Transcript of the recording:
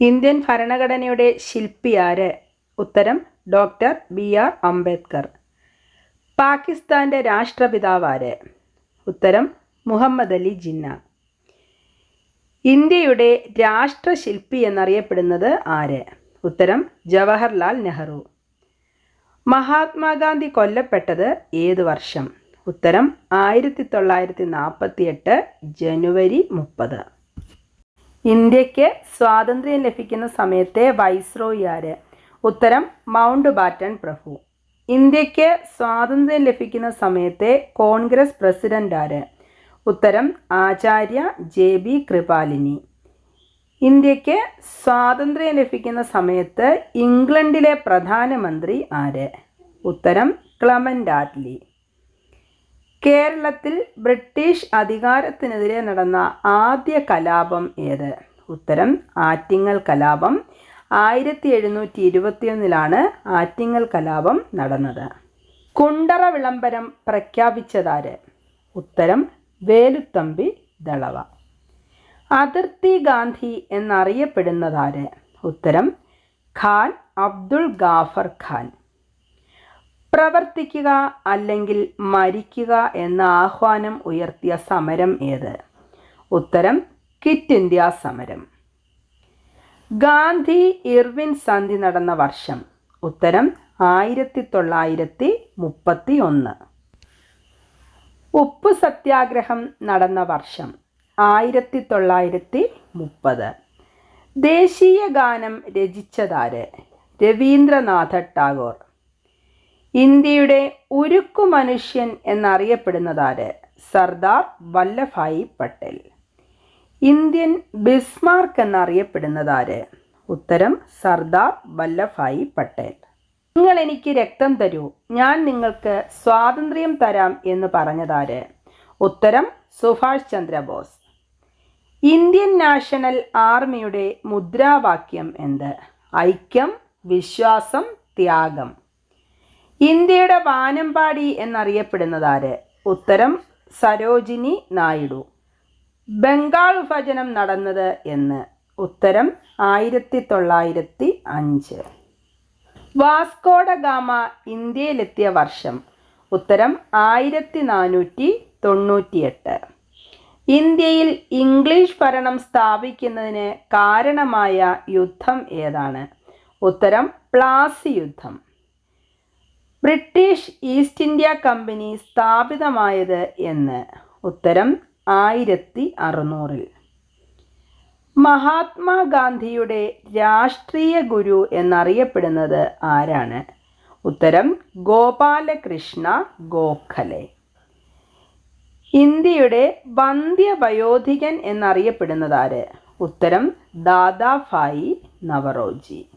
Indian ഭരണഘടനയുടെ ശില്പി ആര്? ഉത്തരം ഡോക്ടർ BR അംബേദ്കർ. പാകിസ്ഥാൻ്റെ രാഷ്ട്രപിതാവ് ആര്? ഉത്തരം മുഹമ്മദ് അലി ജിന്ന. ഇന്ത്യയുടെ രാഷ്ട്രശില്പി എന്നറിയപ്പെടുന്നത് ആര്? ഉത്തരം ജവഹർലാൽ നെഹ്റു. മഹാത്മാഗാന്ധി കൊല്ലപ്പെട്ടത് ഏത് വർഷം? ഉത്തരം 1948 ജനുവരി 30. ഇന്ത്യക്ക് സ്വാതന്ത്ര്യം ലഭിക്കുന്ന സമയത്തെ വൈസ്രോയി ആര്? ഉത്തരം മൗണ്ട് ബാറ്റൺ പ്രഭു. ഇന്ത്യക്ക് സ്വാതന്ത്ര്യം ലഭിക്കുന്ന സമയത്തെ കോൺഗ്രസ് പ്രസിഡന്റ് ആര്? ഉത്തരം ആചാര്യ JB കൃപാലിനി. ഇന്ത്യക്ക് സ്വാതന്ത്ര്യം ലഭിക്കുന്ന സമയത്ത് ഇംഗ്ലണ്ടിലെ പ്രധാനമന്ത്രി ആര്? ഉത്തരം ക്ലമന്റ് ആറ്റ്ലി. കേരളത്തിൽ ബ്രിട്ടീഷ് അധികാരത്തിനെതിരെ നടന്ന ആദ്യ കലാപം ഏത്? ഉത്തരം ആറ്റിങ്ങൽ കലാപം. 1721 ആറ്റിങ്ങൽ കലാപം നടന്നത്. കുണ്ടറ വിളംബരം പ്രഖ്യാപിച്ചതാര്? ഉത്തരം വേലുത്തമ്പി ദളവ. അതിർത്തി ഗാന്ധി എന്നറിയപ്പെടുന്നതാര്? ഉത്തരം ഖാൻ അബ്ദുൾ ഗാഫർ ഖാൻ. പ്രവർത്തിക്കുക അല്ലെങ്കിൽ മരിക്കുക എന്ന ആഹ്വാനം ഉയർത്തിയ സമരം ഏത്? ഉത്തരം ക്വിറ്റ് ഇന്ത്യ സമരം. ഗാന്ധി ഇർവിൻ സന്ധി നടന്ന വർഷം? ഉത്തരം 1931. ഉപ്പു സത്യാഗ്രഹം നടന്ന വർഷം? 1930. ദേശീയ ഗാനം രചിച്ചതാര്? രവീന്ദ്രനാഥ ടാഗോർ. ഇന്ത്യയുടെ ഉരുക്കു മനുഷ്യൻ എന്നറിയപ്പെടുന്നതാര്? സർദാർ വല്ലഭായി പട്ടേൽ. ഇന്ത്യൻ ബിസ്മാർക്ക് എന്നറിയപ്പെടുന്നതാര്? ഉത്തരം സർദാർ വല്ലഭായി പട്ടേൽ. നിങ്ങൾ എനിക്ക് രക്തം തരൂ, ഞാൻ നിങ്ങൾക്ക് സ്വാതന്ത്ര്യം തരാം എന്ന് പറഞ്ഞതാര്? ഉത്തരം സുഭാഷ് ചന്ദ്രബോസ്. ഇന്ത്യൻ നാഷണൽ ആർമിയുടെ മുദ്രാവാക്യം എന്ത്? ഐക്യം, വിശ്വാസം, ത്യാഗം. ഇന്ത്യയുടെ വാനമ്പാടി എന്നറിയപ്പെടുന്നതാര്? ഉത്തരം സരോജിനി നായിഡു. ബംഗാൾ വിഭജനം നടന്നത് എന്ന്? ഉത്തരം 1905. വാസ്കോഡ ഗാമ ഇന്ത്യയിലെത്തിയ വർഷം? ഉത്തരം 1498. ഇന്ത്യയിൽ ഇംഗ്ലീഷ് ഭരണം സ്ഥാപിക്കുന്നതിന് കാരണമായ യുദ്ധം ഏതാണ്? ഉത്തരം പ്ലാസി യുദ്ധം. ബ്രിട്ടീഷ് ഈസ്റ്റ് ഇന്ത്യ കമ്പനി സ്ഥാപിതമായത് എന്ന്? ഉത്തരം 1600. മഹാത്മാഗാന്ധിയുടെ രാഷ്ട്രീയ ഗുരു എന്നറിയപ്പെടുന്നത് ആരാണ്? ഉത്തരം ഗോപാലകൃഷ്ണ ഗോഖലെ. ഇന്ത്യയുടെ വന്ധ്യവയോധികൻ എന്നറിയപ്പെടുന്നതാര്? ഉത്തരം ദാദാഭായി നവറോജി.